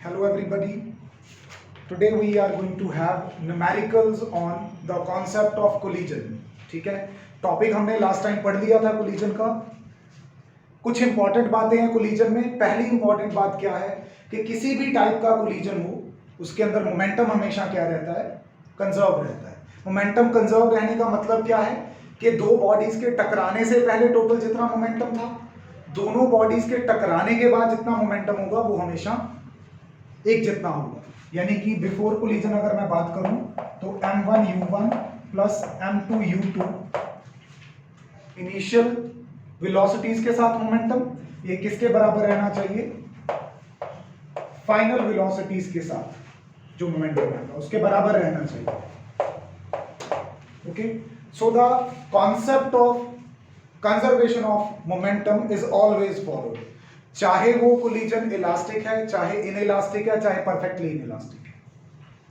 Hello everybody. Today we are going to have numericals on the concept of collision. ठीक है, topic हमने last time पढ़ लिया था collision का. कुछ इंपॉर्टेंट बातें हैं collision में. पहली इंपॉर्टेंट बात क्या है कि किसी भी टाइप का collision हो उसके अंदर मोमेंटम हमेशा क्या रहता है, कंजर्व रहता है. मोमेंटम कंजर्व रहने का मतलब क्या है कि दो बॉडीज के टकराने से पहले टोटल जितना मोमेंटम था, दोनों बॉडीज के टकराने के बाद जितना मोमेंटम होगा वो हमेशा एक जितना होगा. यानी कि बिफोर कोलिजन अगर मैं बात करूं तो m1u1 plus m2u2 initial velocities के साथ मोमेंटम, ये किसके बराबर रहना चाहिए, फाइनल वेलोसिटीज के साथ जो मोमेंटम है उसके बराबर रहना चाहिए. Okay, so the concept of conservation of momentum is always followed. चाहे वो कोलिजन इलास्टिक है, चाहे इनइलास्टिक है, चाहे परफेक्टली इनइलास्टिक है.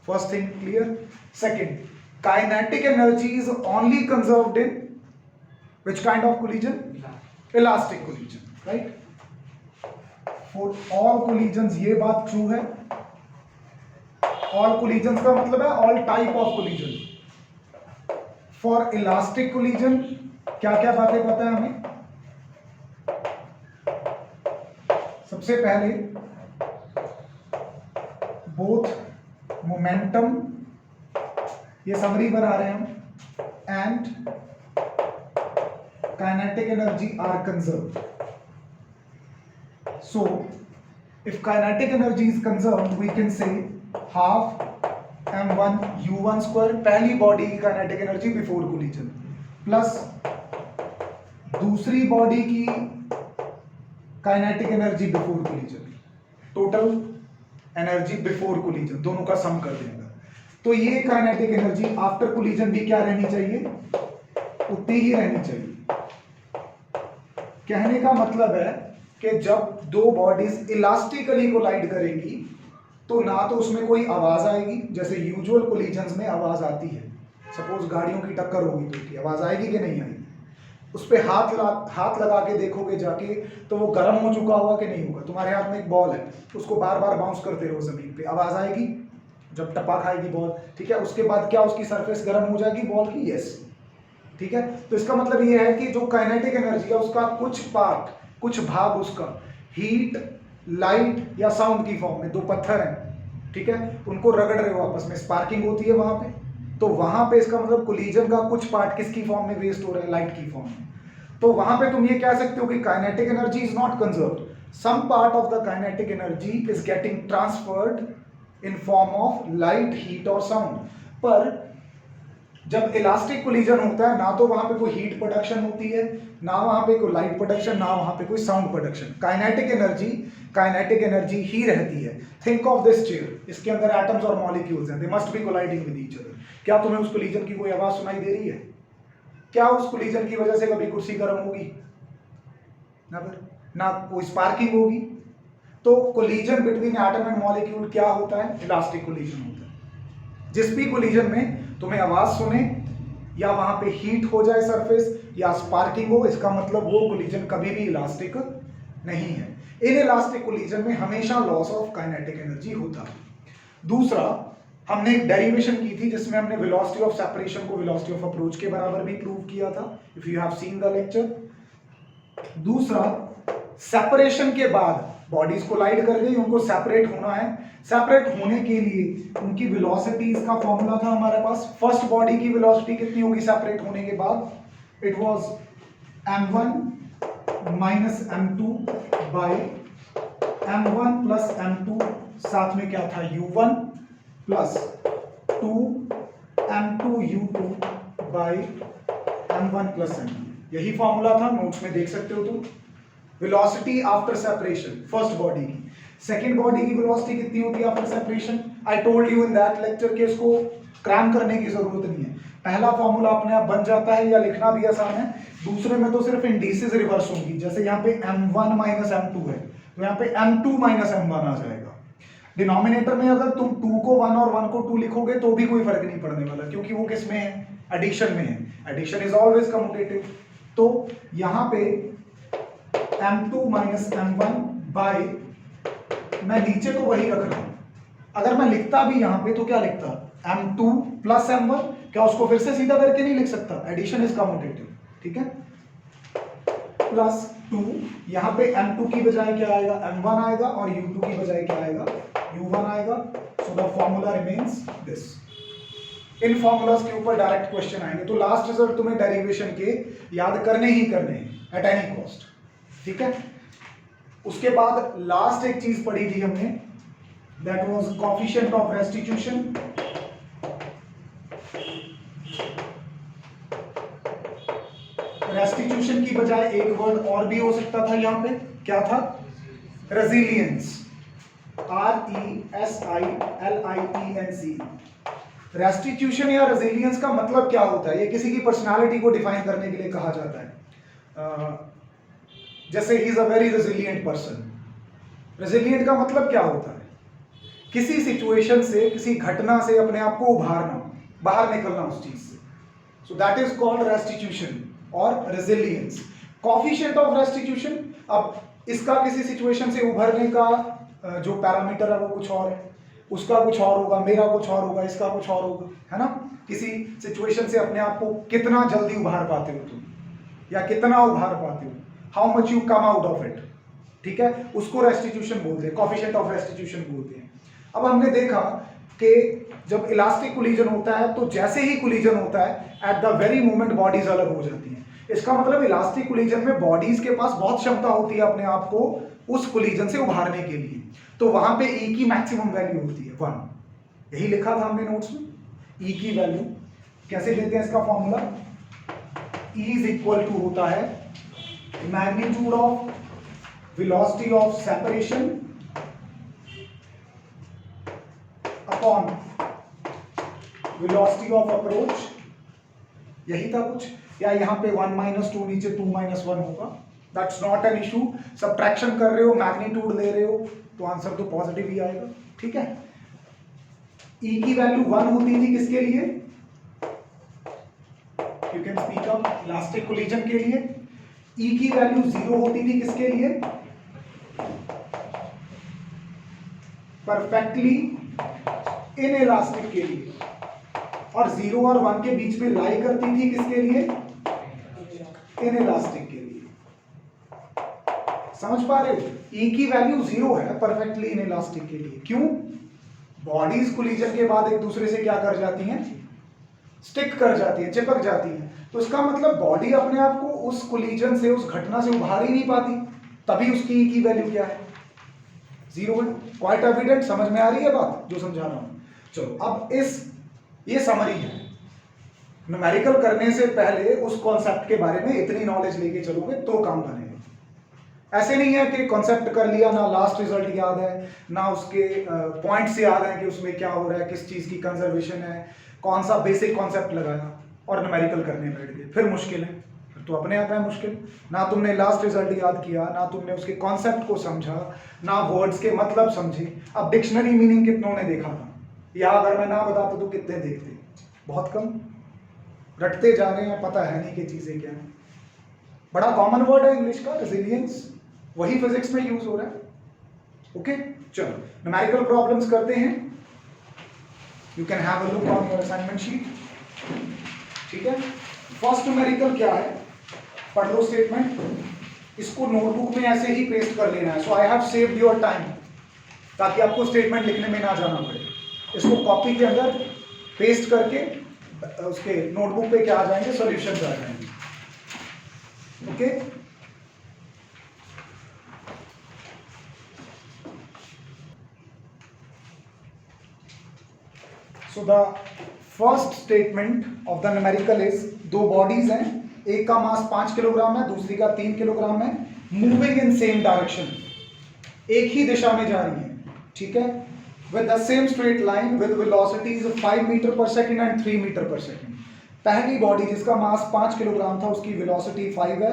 First thing clear. Second, kinetic energy is only conserved in which kind of collision, elastic collision, right. For all collisions ये बात true है. ऑल कोलिजन्स का मतलब है all type of collision. For elastic collision क्या क्या बातें पता है हमें. सबसे पहले बोथ मोमेंटम, ये समरी बना रहे हैं हम, and kinetic energy are conserved. So if kinetic energy is conserved we can say half m1 u1 square, पहली बॉडी की kinetic energy before collision, plus दूसरी बॉडी की kinetic energy before collision, total energy before collision, दोनों का सम कर देंगे. तो ये काइनेटिक एनर्जी आफ्टर कोलिजन भी क्या रहनी चाहिए, उतनी ही रहनी चाहिए. कहने का मतलब है कि जब दो बॉडीज इलास्टिकली कोलाइड करेंगी तो ना तो उसमें कोई आवाज आएगी, जैसे यूजुअल कोलिजन्स में आवाज आती है. सपोज गाड़ियों की टक्कर होगी तो उसकी आवाज आएगी कि नहीं आएगी. उस पर हाथ लगा के देखोगे जाके तो वो गर्म हो चुका होगा कि नहीं होगा. तुम्हारे हाथ में एक बॉल है, उसको बार बार बाउंस करते रहो जमीन पे, आवाज आएगी जब टपा खाएगी बॉल, ठीक है. उसके बाद क्या उसकी सरफेस गर्म हो जाएगी बॉल की, यस, ठीक है. तो इसका मतलब ये है कि जो काइनेटिक एनर्जी है उसका कुछ पार्ट, कुछ भाग उसका हीट, लाइट या साउंड की फॉर्म में, दो पत्थर हैं, ठीक है, उनको रगड़ रहे हो आपस में, स्पार्किंग होती है वहां पे, तो वहां पे इसका मतलब कोलिजन का कुछ पार्ट किसकी फॉर्म में वेस्ट हो रहा है, लाइट की फॉर्म में. तो वहां पे तुम ये कह सकते हो कि kinetic energy is not conserved, some part of the kinetic energy is getting transferred in form of light, heat और साउंड. पर जब इलास्टिक कोलिजन होता है ना तो वहां पे कोई हीट प्रोडक्शन होती है, ना वहां पे कोई लाइट प्रोडक्शन, ना वहां पे कोई साउंड प्रोडक्शन. काइनेटिक एनर्जी ही रहती है. थिंक ऑफ दिस चेयर, इसके अंदर एटम्स और मॉलिक्यूल्स हैं, they must be colliding with each other. क्या तुम्हें उस कोलिजन की कोई आवाज सुनाई दे रही है? क्या उस कोलिजन की वजह से कभी कुर्सी गर्म होगी? ना कोई स्पार्किंग होगी. तो collision between atom and molecule क्या होता है, इलास्टिक कोलिजन होता है. जिस भी कोलिजन में तुम्हें आवाज सुने या वहां पे हीट हो जाए सरफेस या स्पार्किंग हो, इसका मतलब वो कोलिजन कभी भी इलास्टिक नहीं है. इन इलास्टिक कोलिजन में हमेशा लॉस ऑफ काइनेटिक एनर्जी होता है. दूसरा, हमने एक डेरिवेशन की थी जिसमें हमने वेलोसिटी ऑफ सेपरेशन को वेलोसिटी ऑफ अप्रोच के बराबर भी प्रूव किया था, if you have seen the lecture. दूसरा, सेपरेशन के बाद बॉडीज कोलाइड कर गई, उनको सेपरेट होना है. सेपरेट होने के लिए उनकी वेलोसिटीज का फॉर्मूला था हमारे पास. फर्स्ट बॉडी की वेलोसिटी कितनी होगी सेपरेट होने के बाद, it was m1 minus m2 by m1 plus m2, साथ में क्या था u1 plus 2 m2 u2 bye m1 plus m2. यही फॉर्मूला था, नोट्स में देख सकते हो तुम. Velocity after separation first body की. सेकंड बॉडी की वेलोसिटी कितनी होती है after separation? I told you in that lecture के इसको क्रैम करने की जरूरत नहीं है. पहला फॉर्मूला अपने आप बन जाता है या लिखना भी आसान है. दूसरे में तो सिर्फ इंडिसेस रिवर्स होंगी. जैसे यहाँ पे m1 माइनस m2 है तो यहाँ पे m2 माइनस m1 आ जाएगा. डिनोमिनेटर में अगर तुम 2 को 1 और 1 को 2 लिखोगे तो भी कोई फर्क नहीं पड़ने वाला, क्योंकि वो किस में है, एडिशन में है. Addition is always commutative. तो यहाँ पे m2 माइनस m1 बाय मैं नीचे को वही रख रहा हूं। अगर मैं लिखता भी यहां पे तो क्या लिखता, m2 प्लस m1, क्या उसको फिर से सीधा करके नहीं लिख सकता, एडिशन इज कम्यूटेटिव, ठीक है, प्लस 2, यहां पे m2 की बजाय क्या आएगा, m1 आएगा, और u2 की बजाय क्या आएगा, u1 आएगा। So the formula remains this. In formulas के ऊपर डायरेक्ट क्वेश्चन आएंगे, तो लास्ट रिजल्ट तुम्हें डेरिवेशन के याद करने ही करने हैं एट एनी कॉस्ट, ठीक है। उसके बाद लास्ट एक चीज पढ़ी थी हमने, that was coefficient of restitution. Restitution की बजाय एक वर्ड और भी हो सकता था यहां पे, क्या था, रेजिलियंस, RESILIENC। रेस्टिट्यूशन या रेजिलियंस का मतलब क्या होता है, ये किसी की पर्सनालिटी को डिफाइन करने के लिए कहा जाता है। जैसे he is a very resilient person. Resilient का मतलब क्या होता है, किसी सिचुएशन से, किसी घटना से अपने आप को उभारना, बाहर निकलना उस चीज से। So that is called restitution और रेजिलियंस। कोएफिशिएंट ऑफ रेस्टिट्यूशन, अब इसका किसी सिचुएशन से उभरने का जो पैरामीटर है वो कुछ और है, उसका कुछ और होगा, मेरा कुछ और होगा, इसका कुछ और होगा, है ना। किसी सिचुएशन से अपने आप को कितना जल्दी उभार पाते हो तुम, या कितना उभार पाते हो, how much you come out of it, ठीक है, उसको रेस्टिट्यूशन बोलते हैं, कोएफिशिएंट ऑफ रेस्टिट्यूशन बोलते हैं। अब हमने देखा कि जब इलास्टिक कोलिजन होता है तो जैसे ही कोलिजन होता है at the very moment bodies अलग हो जाती हैं। इसका मतलब इलास्टिक कोलिजन में बॉडीज के पास बहुत क्षमता होती है अपने आप को उस कोलिजन से उभारने के लिए, तो वहां पे E की मैक्सिमम वैल्यू होती है 1। यही लिखा था हमने नोट्स में, E की वैल्यू कैसे लेते हैं, इसका formula E is equal to होता है magnitude of velocity of separation upon velocity of approach. यही था कुछ, या यहां पे 1 - 2 नीचे 2 - 1 होगा, that's not an issue. Subtraction कर रहे हो, मैग्नीट्यूड ले रहे हो, तो आंसर तो पॉजिटिव ही आएगा, ठीक है। E की वैल्यू 1 होती थी किसके लिए, you can speak up, elastic collision के लिए। E की वैल्यू 0 होती थी किसके लिए, परफेक्टली इनइलास्टिक के लिए, और 0 और 1 के बीच में लाई करती थी किसके लिए, इनइलास्टिक के लिए। समझ पा रहे हो, E की वैल्यू 0 है परफेक्टली इनइलास्टिक के लिए। क्यों, बॉडीज कोलिजन के बाद एक दूसरे से क्या कर जाती हैं, स्टिक कर जाती है, चिपक जाती है, तो इसका मतलब बॉडी अपने आप को उस कोलिजन से, उस घटना से उभार ही नहीं पाती, तभी उसकी E की वैल्यू क्या है, 0 है। क्वाइट एविडेंट, समझ में आ रही है बात जो समझा रहा हूं। चलो अब ये समरी है, न्यूमेरिकल करने से पहले उस कॉन्सेप्ट के बारे में इतनी नॉलेज लेके चलोगे तो काम बनेगा। ऐसे नहीं है कि कॉन्सेप्ट कर लिया, ना लास्ट रिजल्ट याद है, ना उसके पॉइंट्स याद है कि उसमें क्या हो रहा है, किस चीज की कंजर्वेशन है, कौन सा बेसिक कॉन्सेप्ट लगाया और न्यूमेरिकल करने बैठ गए, फिर मुश्किल है, फिर तो अपने आप है मुश्किल। ना तुमने लास्ट रिजल्ट याद किया, ना तुमने उसके कॉन्सेप्ट को समझा, ना वर्ड्स के मतलब समझे। अब डिक्शनरी मीनिंग कितनों ने देखा था, या अगर मैं ना बताता तो कितने देखते, बहुत कम, रटते जा रहे हैं, पता है नहीं कि चीजें क्या है। बड़ा कॉमन वर्ड है इंग्लिश का, रेजिलियंस, वही फिजिक्स में यूज हो रहा है। ओके, चलो न्यूमेरिकल प्रॉब्लम्स करते हैं। You can have a look on your assignment sheet, ठीक है। फर्स्ट न्यूमेरिकल क्या है, पढ़ लो स्टेटमेंट, इसको नोटबुक में ऐसे ही पेस्ट कर लेना है। So I have saved your time, ताकि आपको स्टेटमेंट लिखने में ना जाना पड़े। इसको कॉपी के अंदर पेस्ट करके उसके नोटबुक पे क्या आ जाएंगे, सॉल्यूशंस आ जाएंगे, okay. So the first statement of the numerical is, दो बॉडीज हैं, एक का मास 5 किलोग्राम है, दूसरी का 3 किलोग्राम है, मूविंग इन सेम डायरेक्शन, एक ही दिशा में जा रही है, ठीक है, with the same straight line with velocities 5 metre पर सेकेंड एंड 3 मीटर पर सेकेंड। पहली बॉडी जिसका मास 5 किलोग्राम था उसकी वेलोसिटी 5 है,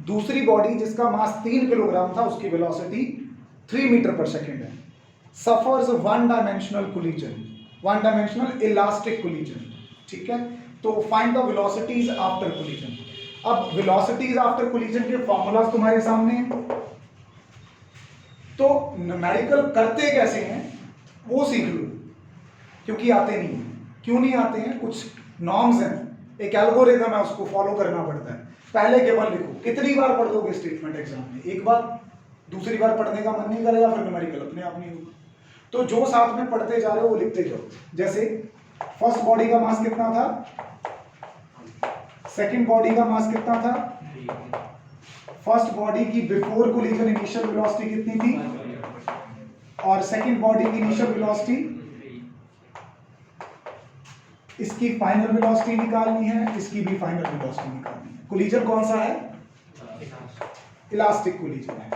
दूसरी बॉडी जिसका मास 3 किलोग्राम था उसकी वेलोसिटी 3 मीटर पर सेकेंड है। Suffers one dimensional collision, one dimensional elastic collision, ठीक है। तो find the velocities after collision. अब वेलोसिटीज आफ्टर कोलिजन के फॉर्मूलाज तुम्हारे सामने हैं। तो न्यूमेरिकल करते कैसे हैं वो सीख लो, क्योंकि आते नहीं हैं। क्यों नहीं आते हैं? कुछ नॉर्म्स हैं, एक एल्गोरिथम है, उसको फॉलो करना पड़ता है। पहले केवल लिखो। कितनी बार पढ़ दोगे स्टेटमेंट एग्जाम में? एक बार। दूसरी बार पढ़ने का मन नहीं करेगा, फिर न्यूमेरिकल अपने आप नहीं होगा। तो जो साथ में पढ़ते जा रहे हो वो लिखते जाओ। जैसे फर्स्ट बॉडी का मास कितना था, सेकंड बॉडी का मास कितना था, फर्स्ट बॉडी की बिफोर कोलिजन इनिशियल वेलोसिटी कितनी थी, और सेकंड बॉडी की इनिशियल वेलोसिटी, इसकी फाइनल वेलोसिटी निकालनी है, इसकी भी फाइनल वेलोसिटी निकालनी है। कोलिजन कौन सा है? इलास्टिक कोलिजन है।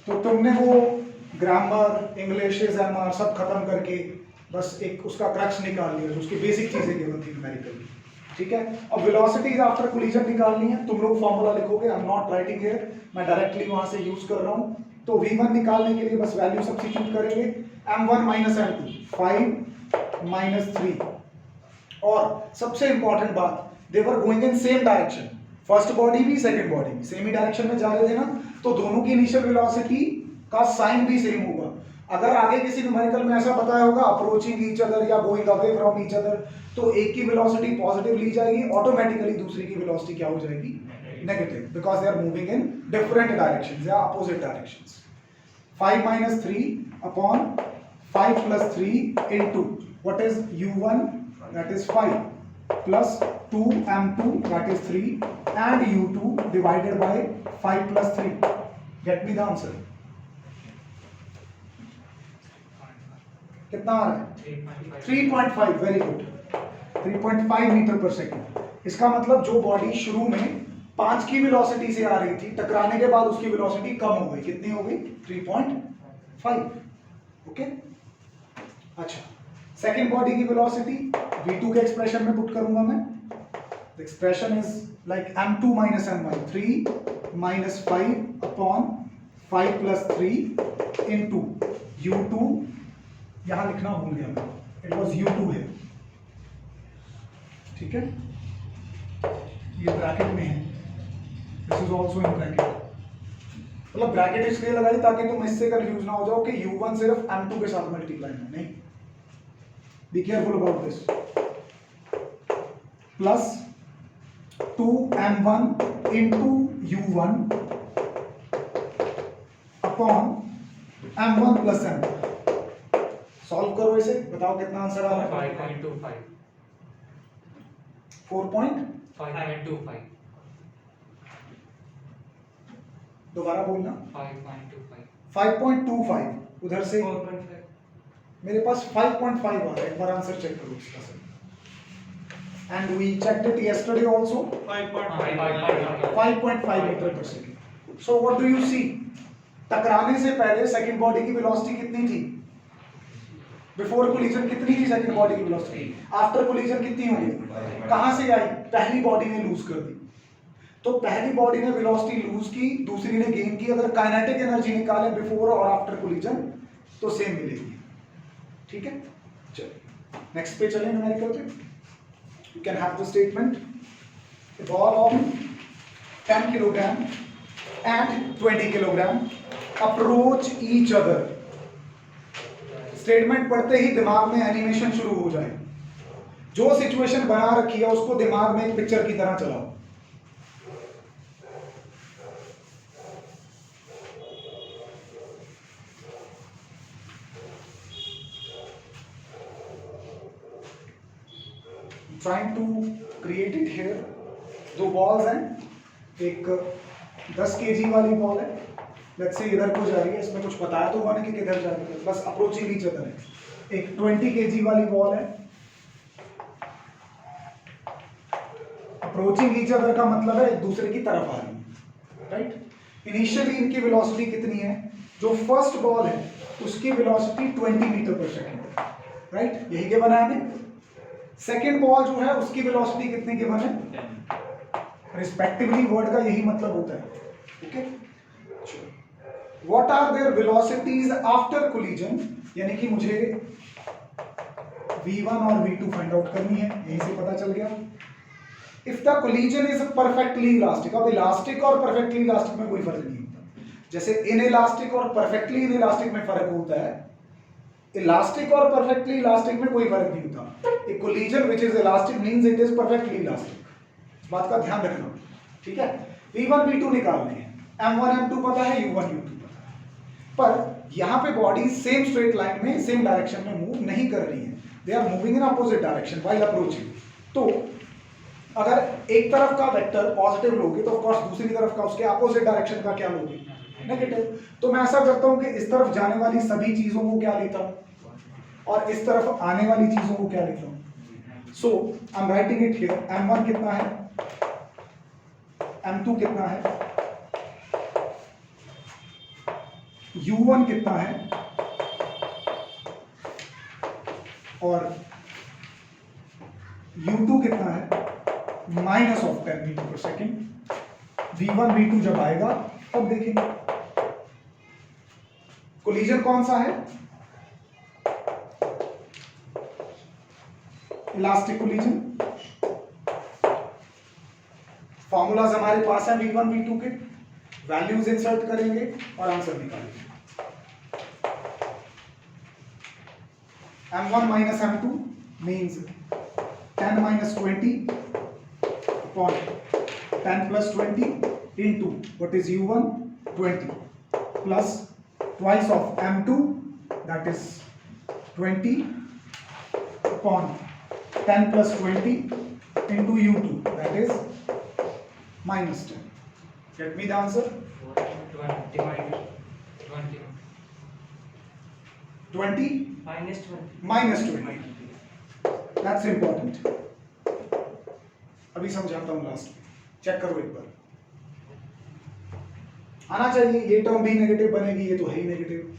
तो तुमने वो ग्रामर, इंग्लिश, ग्रामर सब खत्म करके बस एक उसका क्रक्स निकाल लिया, जो उसकी बेसिक चीजें केवल थी न्यूमेरिकल। ठीक है। अब वेलोसिटीज आफ्टर कोलिजन निकालनी है। तुम लोग फॉर्मूला लिखोगे, I am not writing here, मैं डायरेक्टली वहां से यूज कर रहा हूं। तो v1 निकालने के लिए बस वैल्यू सब्स्टिट्यूट करेंगे, m1 माइनस m2, 5 माइनस 3। और सबसे इंपॉर्टेंट बात, they were going in same direction. First body भी सेकंड बॉडी भी सेम ही डायरेक्शन में जा रहे थे ना, तो दोनों की इनिशियल वेलोसिटी का साइन भी सेम होगा। अगर आगे किसी न्यूमेरिकल में ऐसा बताया होगा अप्रोचिंग ईच अदर या going away from each other, तो एक की वेलोसिटी पॉजिटिव ली जाएगी, ऑटोमेटिकली दूसरी की वेलोसिटी क्या हो जाएगी? Negative, because they are moving in different directions या opposite directions. 5 minus 3 upon 5 plus 3 into what is u1, that is 5, plus 2m2, that is 3, and u2 divided by 5 plus 3. Get me the answer. कितना आ रहा है? 3.5. Very good, 3.5 metre पर second. इसका मतलब जो body शुरू में 5 की वेलोसिटी से आ रही थी, टकराने के बाद उसकी वेलोसिटी कम हो गई। कितनी हो गई? 3.5। ओके। अच्छा, सेकेंड बॉडी की वेलोसिटी v2 के एक्सप्रेशन में पुट करूंगा मैं। Expression is like m2 minus m1, 3 minus 5 upon 5 plus 3 into u2, यहां लिखना भूल गया मैं, इट वॉज u2 है। ठीक है, ये ब्रैकेट में है, this is also in bracket. मतलब ब्रैकेट इसलिए लगाई ताकि तुम इससे कंफ्यूज ना हो जाओ कि u1 सिर्फ m2 के साथ मल्टीप्लाई है, नहीं। Be careful about this. Plus 2m1 into u1 upon m1 plus m2। Solve करो इसे, बताओ कितना आंसर आ रहा है? 5.25। 4.525। दोबारा बोलना। 5.25 उधर से 4.5। मेरे पास 5.5 आ रहा है। एक बार आंसर चेक करो इसका sir. And we checked it yesterday also. 5.5 metre per second. So what do you see? टकराने से पहले सेकंड बॉडी की वेलोसिटी कितनी थी? बिफोर कोलिजन कितनी थी सेकंड बॉडी की वेलोसिटी? आफ्टर कोलिजन कितनी होगी? कहां से आई? पहली बॉडी ने लूज कर दी। तो पहली बॉडी ने वेलोसिटी लूज की, दूसरी ने गेन की। अगर काइनेटिक एनर्जी निकाले बिफोर और आफ्टर कोलिजन तो सेम मिलेगी। ठीक है, चलिए नेक्स्ट पे चलें न्यूमेरिकल पे। You can have the statement, a ball of 10 kilogram and 20 kilogram approach each other। Statement पढ़ते ही दिमाग में एनिमेशन शुरू हो जाए। जो सिचुएशन बना रखी है उसको दिमाग में एक पिक्चर की तरह चलाओ। Trying to create it here। दो बॉल्स हैं, एक 10 kg वाली बॉल है, लेट्स से इधर को जा रही है। इसमें कुछ बताया तो हुआ नहीं कि किधर जा रही है, बस अप्रोचिंग ईच अदर है। एक 20 kg वाली बॉल है। अप्रोचिंग ईच अदर का मतलब है एक दूसरे की तरफ आ रही है, राइट। इनिशियली इनकी वेलोसिटी कितनी है? जो फर्स्ट बॉल है उसकी वेलोसिटी 20 मीटर पर सेकेंड है, राइट, यही के बना है। सेकेंड बॉल जो है उसकी वेलोसिटी कितनी गिवन है? रिस्पेक्टिवली वर्ड का यही मतलब होता है। Okay, what are their velocities after collision, यानी कि मुझे v1 और v2 फाइंड आउट करनी है, यहीं से पता चल गया। If the collision is perfectly elastic, अब इलास्टिक और परफेक्टली इलास्टिक में कोई फर्क नहीं होता। जैसे इनइलास्टिक और परफेक्टली इनइलास्टिक में फर्क होता है, इलास्टिक और परफेक्टली इलास्टिक में कोई फर्क नहीं होता। A collision which is elastic means it is perfectly elastic, इस बात का ध्यान रखना, ठीक है। V1 V2 निकालने हैं, M1 M2 पता है, U1 U2 पता है, पर यहां पे बॉडी सेम स्ट्रेट लाइन में सेम डायरेक्शन में मूव नहीं कर रही है, they are moving in opposite direction while approaching. तो अगर एक तरफ का वेक्टर पॉजिटिव लोगे तो ऑफ कोर्स दूसरी तरफ का उसके अपोजिट डायरेक्शन का क्या लोगे, नेगेटिव। तो मैं ऐसा करता हूं कि इस तरफ जाने वाली सभी चीजों को क्या लेता हूं और इस तरफ आने वाली चीजों को क्या लेता हूं। So I am writing it here, M1 कितना है, M2 कितना है, U1 कितना है और U2 कितना है, माइनस ऑफ 10 मीटर पर सेकेंड। V1 V2 जब आएगा तब देखेंगे कोलिजन कौन सा है, इलास्टिक कोलिजन। फॉर्मूलाज हमारे पास है V1 V2 के, वैल्यूज इंसर्ट करेंगे और आंसर निकालेंगे। M1 minus M2 means 10 minus 20 upon 10 plus 20 into what is U1 20 plus twice of M2 that is 20 upon 10 plus 20 into U2 that is minus 10. Get me the answer? 20 minus 20. That's important. अभी समझाता हूँ last में, check करो एक बार, आना चाहिए। ये term भी नेगेटिव बनेगी, ये तो है ही negative,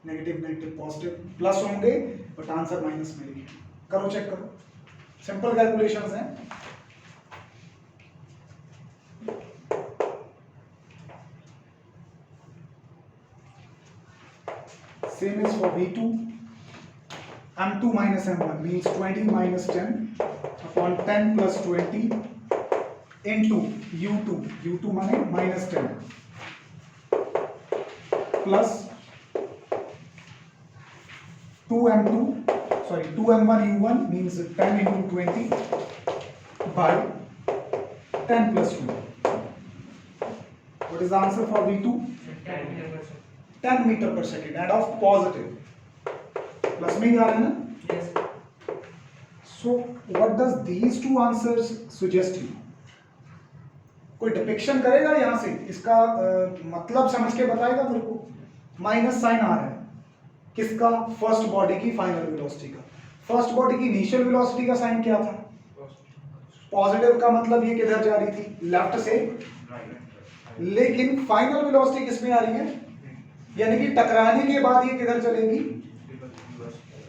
negative negative positive plus होंगे बट आंसर माइनस में लिखे। करो चेक करो, सिंपल कैलकुलेशंस हैं। Same is for V2. M2 minus M1 means 20 minus 10 upon 10 plus 20 into U2. U2 माने minus 10 plus 2M2 sorry 2M1 U1 means 10 into 20 by 10 plus 20. What is the answer for V2? 10 meter per second and of positive. Plus में ही आ रहा है ना? Yes. So what does these two answers suggest you? कोई depiction करेगा यहां से, इसका मतलब समझ के बताएगा मेरे को। माइनस साइन आ रहा है किसका, फर्स्ट बॉडी की फाइनल वेलोसिटी का। फर्स्ट बॉडी की इनिशियल वेलोसिटी का साइन क्या था, पॉजिटिव का मतलब ये किधर जा रही थी, लेफ्ट से, लेकिन फाइनल वेलोसिटी किसमें आ रही है, यानी कि टकराने के बाद ये किधर चलेगी,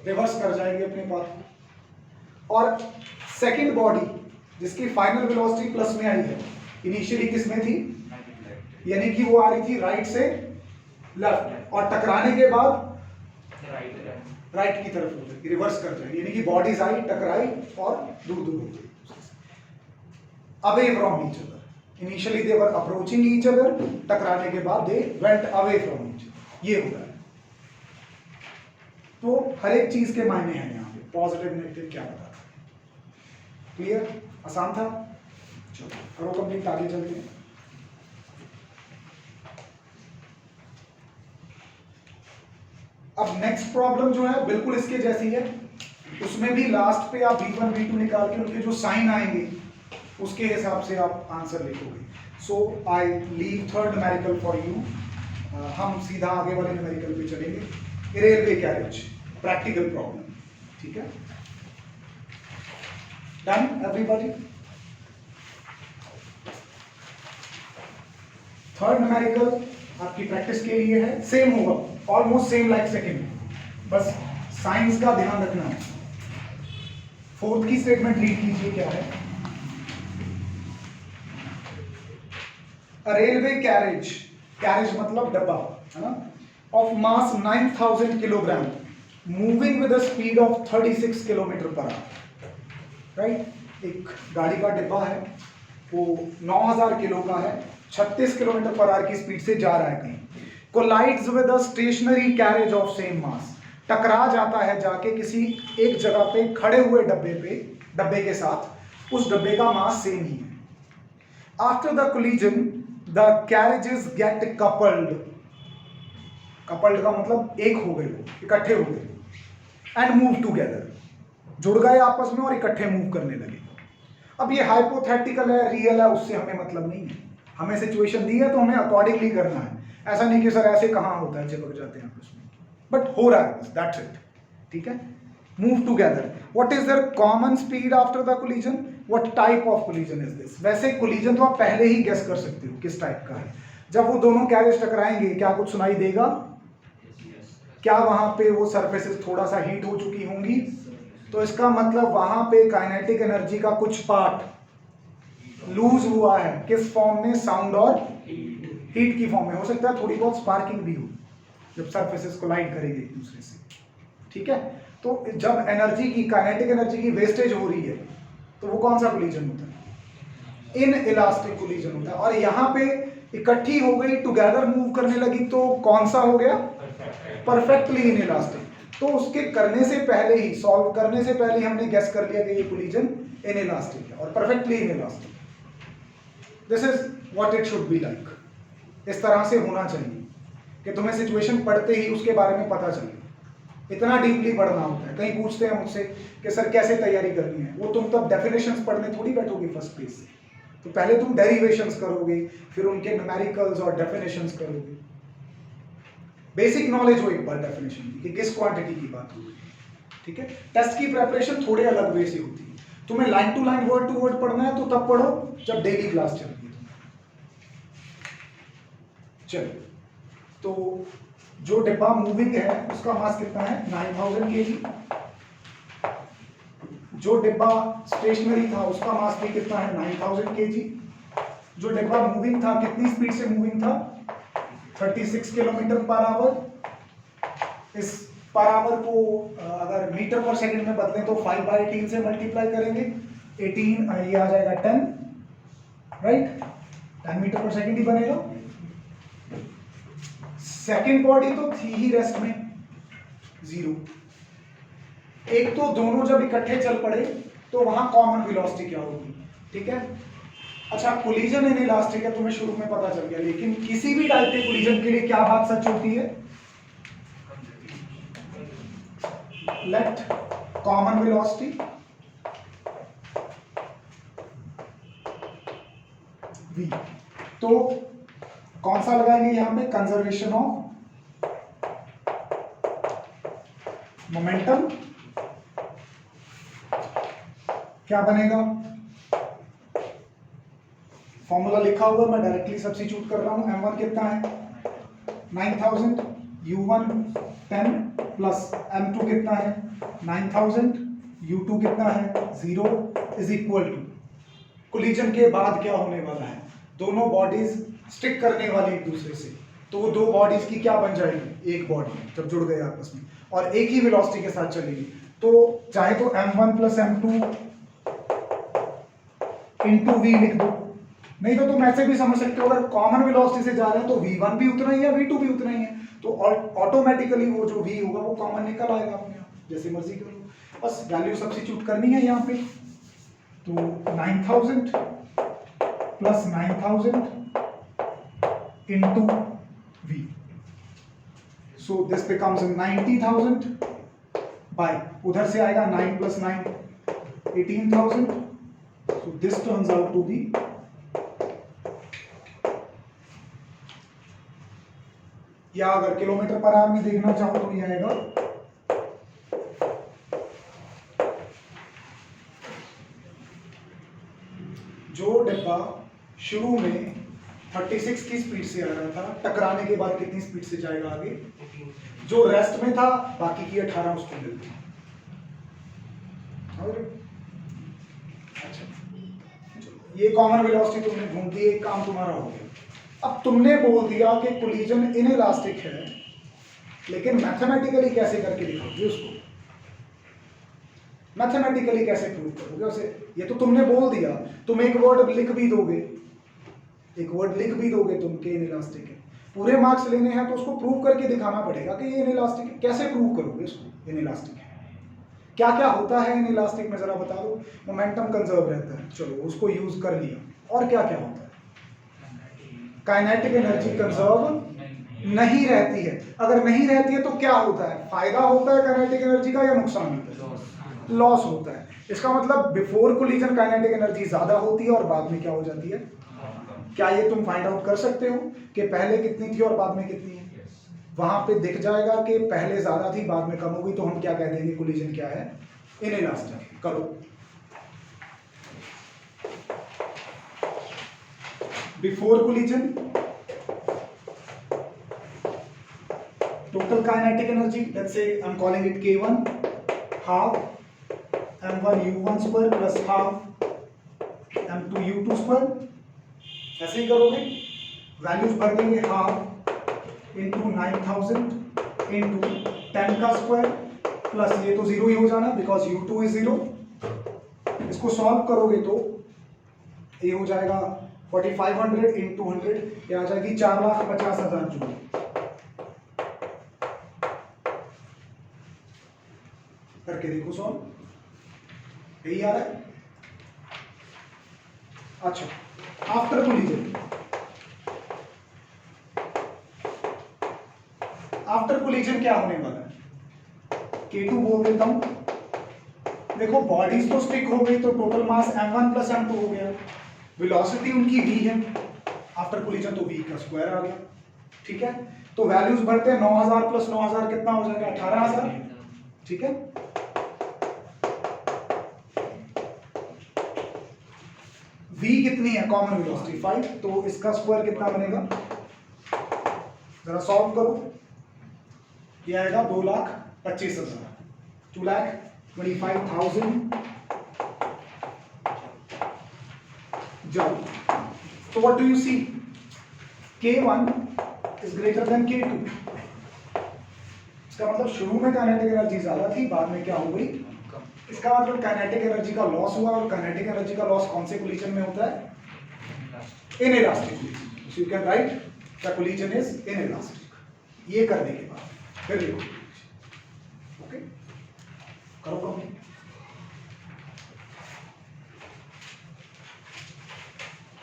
रिवर्स कर जाएगी अपने पाथ। और सेकंड बॉडी जिसकी फाइनल वेलोसिटी प्लस में आई है, इनिशियली किसमें थी, यानी कि वो आ रही थी राइट से लेफ्ट और टकराने के बाद राइट की तरफ हो गई, रिवर्स कर जाएगी, यानी कि बॉडीज आई, टकराई और दूर दूर हो गई, away from each other. Initially they were approaching each other, टकराने के बाद they went away from each other, ये हो रहा है। तो हर एक चीज के मायने हैं यहाँ पे, पॉजिटिव नेगेटिव क्या बता रहा है। क्लियर, आसान था। चलो करो कंप्लीट, आगे चलते हैं। अब नेक्स्ट प्रॉब्लम जो है बिल्कुल इसके जैसी है, उसमें भी लास्ट पे आप V1 V2 निकाल के उनके जो साइन आएंगे उसके हिसाब से आप आंसर लिखोगे। So I leave third numerical for you, हम सीधा आगे वाले न्यूमेरिकल पे चलेंगे। रेलवे कैरेज प्रैक्टिकल प्रॉब्लम, ठीक है। Done everybody. थर्ड न्यूमेरिकल आपकी प्रैक्टिस के लिए है, सेम होगा, ऑलमोस्ट सेम लाइक सेकेंड, बस साइंस का ध्यान रखना है। फोर्थ की स्टेटमेंट रीड कीजिए, क्या है। रेलवे कैरेज, कैरेज मतलब डब्बा, है ना, of mass 9000 kilogram moving with the speed of 36 kilometre per hour. Right, एक गाड़ी का डिब्बा है, वो 9000 किलो का है, 36 किलोमीटर पर आवर की स्पीड से जा रहा है कहीं, collides with a stationary carriage of same mass, टकरा जाता है जाके किसी एक जगह पे खड़े हुए डब्बे के साथ, उस डब्बे का मास सेम ही है। After the collision the carriages get coupled, coupled का मतलब एक हो गए, वो इकट्ठे हो गए, एंड मूव टुगेदर, जुड़ गए आपस में और इकट्ठे मूव करने लगे। अब ये हाइपोथेटिकल है, रियल है, उससे हमें मतलब नहीं है, हमें सिचुएशन दी है तो हमें अकॉर्डिंगली करना है। ऐसा नहीं कि सर ऐसे कहाँ होता है, चिपक जाते हैं आपस में, बट हो रहा है, दैट्स इट, ठीक है। Move together, what is their common speed after the collision, what type of collision is this. वैसे कोलिजन तो आप पहले ही गेस कर सकते हो किस टाइप का है। जब वो दोनों कैरेज टकराएंगे क्या कुछ सुनाई देगा, क्या वहां पे वो सरफेसेस थोड़ा सा हीट हो चुकी होंगी, तो इसका मतलब वहां पे काइनेटिक एनर्जी का कुछ पार्ट लूज हुआ है, किस फॉर्म में, साउंड और हीट की फॉर्म में। हो सकता है थोड़ी बहुत स्पार्किंग भी हो जब सरफेसेस कोलाइड करेंगे एक दूसरे से, ठीक है। तो जब एनर्जी की, काइनेटिक एनर्जी की वेस्टेज हो रही है तो वो कौन सा कोलिजन होता है, इन इलास्टिक कोलिजन होता है। और यहाँ पे इकट्ठी हो गई, टुगेदर मूव करने लगी, तो कौन सा हो गया, परफेक्टली इन इलास्टिक। तो उसके करने से पहले ही, सॉल्व करने से पहले ही हमने गेस कर लिया कि ये कोलिजन इन इलास्टिक है और perfectly in elastic. This is what it should be like. इस तरह से होना चाहिए कि तुम्हें सिचुएशन पढ़ते ही उसके बारे में पता चले। इतना डीपली पढ़ना होता है। कहीं पूछते हैं मुझसे कि सर कैसे तैयारी करनी है, वो तुम तब डेफिनेशंस पढ़ने थोड़ी बैठोगे फर्स्ट पेज से, तो पहले तुम डेरिवेशंस करोगे, फिर उनके न्यूमेरिकल्स और डेफिनेशंस करोगे। बेसिक नॉलेज हो एक बार डेफिनेशन की कि किस क्वांटिटी की बात हो रही है, ठीक है। टेस्ट की प्रिपरेशन थोड़े अलग वे से होती है। तुम्हें line to line, word to word पढ़ना है तो तब पढ़ो जब डेली क्लास चल रही है। चलो, तो जो डिब्बा मूविंग है उसका मास कितना है, 9000 kg। जो डिब्बा स्टेशनरी था उसका मास भी कितना है, 9000 kg। जो डिब्बा मूविंग था कितनी स्पीड से मूविंग था, 36 किलोमीटर पर आवर। इस पर आवर को अगर मीटर पर सेकंड में बदलें तो 5/18 से मल्टीप्लाई करेंगे, 18 ये आ जाएगा 10, राइट, 10 मीटर पर सेकंड ही बनेगा। सेकंड बॉडी तो थी ही रेस्ट में, 0। एक तो दोनों जब इकट्ठे चल पड़े तो वहां कॉमन वेलोसिटी क्या होगी, ठीक है। अच्छा, कोलिजन इन इलास्टिक है, तुम्हें शुरू में पता चल गया, लेकिन किसी भी टाइप के कोलिजन के लिए क्या बात सच होती है, लेट कॉमन वेलोसिटी v। तो कौन सा लगाएंगे यहां पे, कंजर्वेशन ऑफ मोमेंटम। क्या बनेगा, फॉर्मूला लिखा हुआ, मैं डायरेक्टली सब्स्टिट्यूट कर रहा हूं। m1 कितना है 9000, u1 10 प्लस m2 कितना है 9000, u2 कितना है 0 इज इक्वल टू, कोलिजन के बाद क्या होने वाला है, दोनों बॉडीज स्टिक करने वाली एक दूसरे से, तो वो दो बॉडीज की क्या बन जाएगी, एक बॉडी जब जुड़ गए आपस में और एक ही वेलोसिटी के साथ चलेगी। तो चाहे तो m1 plus m2 into v लिख दो, नहीं तो तुम ऐसे भी समझ सकते हो, अगर कॉमन वेलोसिटी से जा रहे हैं तो v1 भी उतना ही है, v2 भी उतना ही है, तो ऑटोमेटिकली वो जो v होगा वो कॉमन निकल आएगा अपने आप, जैसे मर्जी करो, बस वैल्यू सब्स्टिट्यूट करनी है यहाँ पे। तो 9000 plus 9000 into v, so this becomes 90,000 by, उधर से आएगा 9 plus 9 18,000, so this turns out to be, या अगर किलोमीटर पर आवर में देखना चाहो तो ये आएगा जो डिब्बा शुरू में 36 की स्पीड से आ रहा था, टकराने के बाद कितनी स्पीड से जाएगा आगे, जो रेस्ट में था बाकी की 18 उसको मिलती है। अच्छा, ये कॉमन वेलोसिटी तुमने ढूंढ दी, एक काम तुम्हारा हो गया। अब तुमने बोल दिया कि कोलिजन इनइलास्टिक है, लेकिन मैथमेटिकली कैसे करके दिखाओगे उसको, मैथमेटिकली कैसे प्रूव करोगे उसे, ये तो तुमने बोल दिया, तुम एक वर्ड लिख भी दोगे, एक वर्ड लिख भी दोगे तुम कि इनइलास्टिक है, पूरे मार्क्स लेने हैं तो उसको प्रूव करके दिखाना पड़ेगा कि ये इनइलास्टिक है। कैसे प्रूव करोगे इसको इनइलास्टिक है? क्या क्या होता है इनइलास्टिक में जरा बता दो। मोमेंटम कंजर्व रहता है, चलो उसको यूज कर लिया। और क्या क्या होता है? काइनेटिक एनर्जी कंजर्व नहीं रहती है। अगर नहीं रहती है तो क्या होता है? फायदा होता है काइनेटिक एनर्जी का या नुकसान होता है? लॉस होता है। इसका मतलब बिफोर कोलिजन काइनेटिक एनर्जी ज्यादा होती है और बाद में क्या हो जाती है? क्या ये तुम फाइंड आउट कर सकते हो कि पहले कितनी थी और बाद में कितनी है? वहां पे दिख जाएगा कि पहले ज्यादा थी बाद में कम हो गई, तो हम क्या कह देंगे? कोलिजन क्या है? इनइलास्टिक। करो। Before collision total kinetic energy, let's say I'm calling it K1, half m1 u1 square plus half m2 u2 square। ऐसे ही करोगे, वैल्यूज भर देंगे, हाफ इंटू 9000 इंटू 10 का स्क्वायर प्लस ये तो जीरो ही हो जाना बिकॉज u2 इज जीरो। इसको सॉल्व करोगे तो ये हो जाएगा 4500 इंटू 100, ये आ जाएगी 4,50,000 जूल। करके देखो सॉल्व, यही आ रहा है। अच्छा, आफ्टर कोलिजन, आफ्टर कोलिजन क्या होने वाला है? K2 बोल देता हूं। देखो बॉडीज तो स्टिक हो गई तो total mass m1 plus m2 हो गया, वेलोसिटी उनकी v है, आफ्टर कोलिजन तो v का स्क्वायर आ गया। ठीक है, तो वैल्यूज भरते हैं, 9000 प्लस 9000 कितना हो जाएगा? 18,000। ठीक है, v कितनी है? कॉमन वेलोसिटी 5, तो इसका स्क्वायर कितना बनेगा? जरा सॉल्व करो, ये आएगा 2,25,000, 2,25,000 joule। So what do you see? K1 is greater than K2। इसका मतलब शुरू में काइनेटिक एनर्जी ज्यादा थी, बाद में क्या हो गई? इसका मतलब काइनेटिक एनर्जी का लॉस हुआ, और काइनेटिक एनर्जी का लॉस कौन से कोलिजन में होता है? Inelastic collision. So you can write the collision is inelastic। ये करने के बाद फिर लिखो, ओके, करो complete.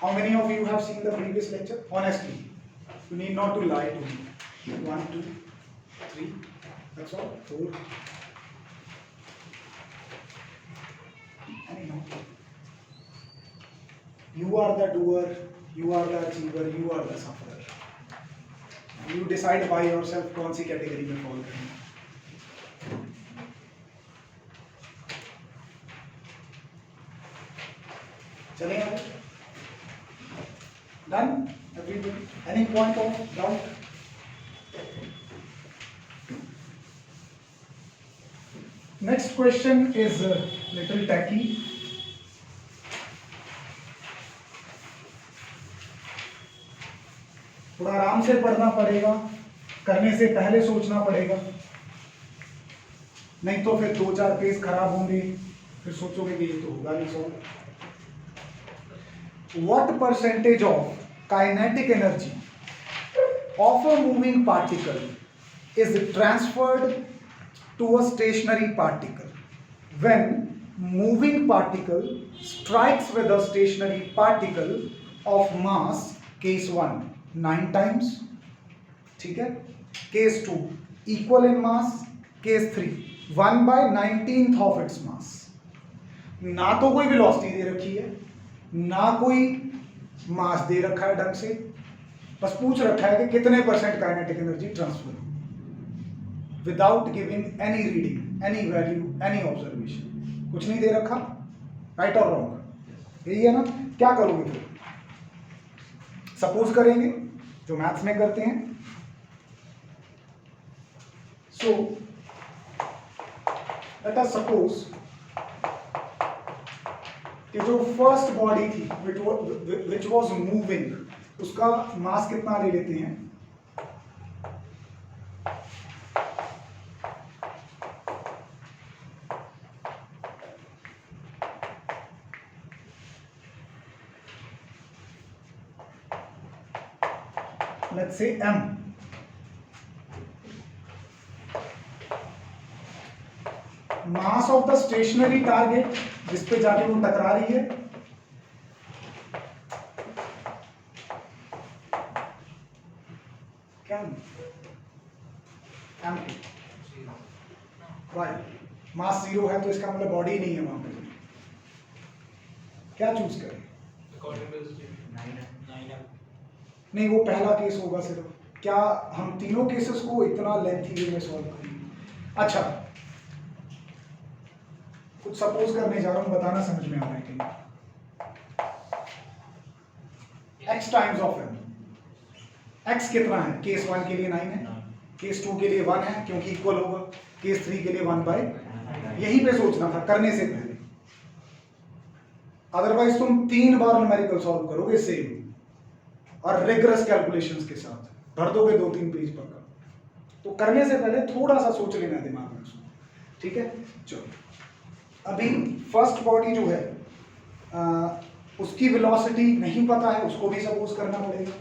How many of you have seen the previous lecture? Honestly, you need not to lie to me. 1, 2, 3, that's all. 4. Anyhow, you are the doer, you are the achiever, you are the sufferer. You decide by yourself कौन सी category में fall करना है। चलें आगे। Done? Everything? Any point of doubt? Next question is a little tacky. थोड़ा आराम से पढ़ना पड़ेगा, करने से पहले सोचना पड़ेगा, नहीं तो फिर 2-4 पेज खराब होंगे, फिर सोचोगे कि ये तो होगा नहीं solve. What percentage of kinetic energy of a moving particle is transferred to a stationary particle when moving particle strikes with a stationary particle of mass case 1 9 times, ठीक है, case 2 equal in mass, case 3 1/19th of its mass। ना तो कोई velocity दे रखी है, ना कोई मास दे रखा है ढंग से, बस पूछ रखा है कि कितने परसेंट काइनेटिक एनर्जी ट्रांसफर हो, without giving any reading, any value, any observation, कुछ नहीं दे रखा। राइट और रॉन्ग, यही है ना? क्या करोगे फिर? सपोज करेंगे जो मैथ्स में करते हैं। सो लेट अस सपोज कि जो फर्स्ट बॉडी थी विच वॉज मूविंग, उसका मास कितना ले लेते हैं? Let's say m, mass of the stationary target जिस पे जाके वो टकरा रही है, क्या m, वाई मास 0 है तो इसका मतलब बॉडी ही नहीं है वहां पे। क्या चूज करें? नहीं, वो पहला केस होगा सिर्फ। क्या हम तीनों केसेस को इतना लेंथी वे में सॉल्व करेंगे? अच्छा, कुछ सपोज करने जा रहा हूं, बताना समझ में आ रहा है कि नहीं। x times of m, x कितना है? केस 1 के लिए 9 है, केस 2 के लिए 1 है क्योंकि इक्वल होगा, केस 3 के लिए 1/, यहीं पे सोचना था करने से पहले। अदरवाइज तुम 3 बार न्यूमेरिकल सॉल्व करोगे सेम और रिगरस कैलकुलेशंस के साथ भर दोगे 2-3 पेज पर का। तो करने से पहले थोड़ा सा सोच लेना दिमाग में उसको, ठीक है? चलो, अभी फर्स्ट बॉडी जो है उसकी वेलोसिटी नहीं पता है, उसको भी सपोज करना पड़ेगा।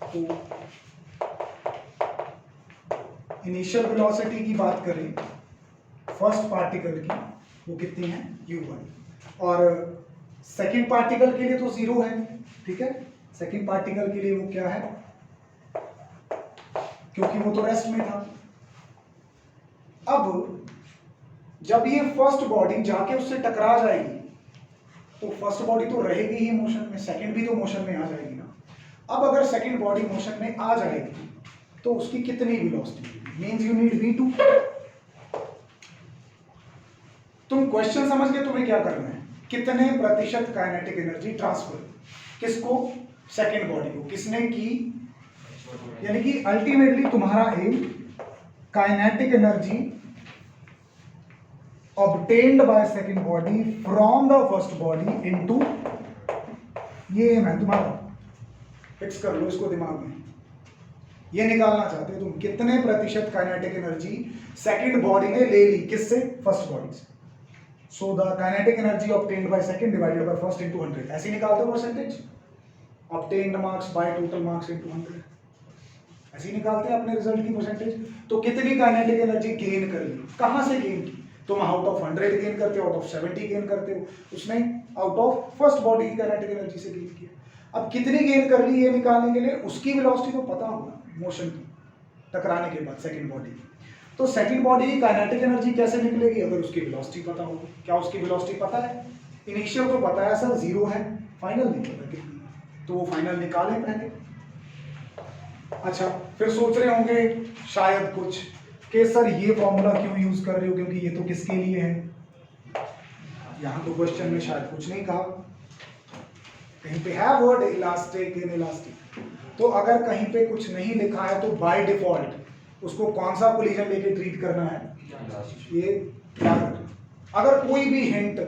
तो इनिशियल वेलोसिटी की बात करें फर्स्ट पार्टिकल की, वो कितनी है? u1, और सेकंड पार्टिकल के लिए तो 0 है, ठीक है? सेकंड पार्टिकल के लिए वो क्या है? क्योंकि वो तो रेस्ट में था। अब जब ये फर्स्ट बॉडी जाके उससे टकरा जाएगी तो फर्स्ट बॉडी तो रहेगी ही मोशन में, सेकंड भी तो मोशन में आ जाएगी ना। अब अगर सेकंड बॉडी मोशन में आ जाएगी तो उसकी कितनी velocity? Means you need v2। तुम क्वेश्चन समझ के तुम्हें क्या करना है, कितने प्रतिशत काइनेटिक एनर्जी ट्रांसफर, किसको? सेकंड बॉडी को। किसने की? यानी कि अल्टीमेटली तुम्हारा M kinetic energy obtained by second body from the first body into, ये एम है तुम्हारा, फिक्स कर लो इसको दिमाग में। ये निकालना चाहते हो तुम, कितने प्रतिशत काइनेटिक एनर्जी सेकंड बॉडी ने ले ली, किससे? फर्स्ट बॉडी से। So the kinetic energy obtained by second divided by first into 100, ऐसे निकालते हो percentage, obtained marks by total marks into 100, ऐसे निकालते हैं अपने रिजल्ट की परसेंटेज। तो कितनी काइनेटिक एनर्जी गेन कर ली, कहां से गेन की? तुम आउट ऑफ 100 गेन करते हो, आउट ऑफ 70 गेन करते हो, उसने आउट ऑफ फर्स्ट बॉडी की काइनेटिक एनर्जी से गेन किया। अब कितनी गेन कर ली ये निकालने के लिए उसकी वेलोसिटी तो पता होगा मोशन की, टकराने के बाद सेकंड बॉडी की। तो सेकंड बॉडी की काइनेटिक एनर्जी कैसे निकलेगी? अगर उसकी वेलोसिटी पता होगी। क्या उसकी वेलोसिटी पता है? इनिशियल तो पता है सर 0 है, फाइनल नहीं पता कितनी है, तो वो फाइनल निकालें पहले। अच्छा, फिर सोच रहे होंगे शायद कुछ कि सर ये फॉर्मूला क्यों यूज कर रहे हो, क्योंकि ये तो किसके लिए है? यहां तो क्वेश्चन में शायद कुछ नहीं कहा, कहीं पे है वर्ड इलास्टिक, इनइलास्टिक। तो अगर कहीं पे कुछ नहीं लिखा है तो बाय डिफॉल्ट उसको कौन सा कोलिजन लेके ट्रीट करना है? ये याद। अगर कोई भी हिंट,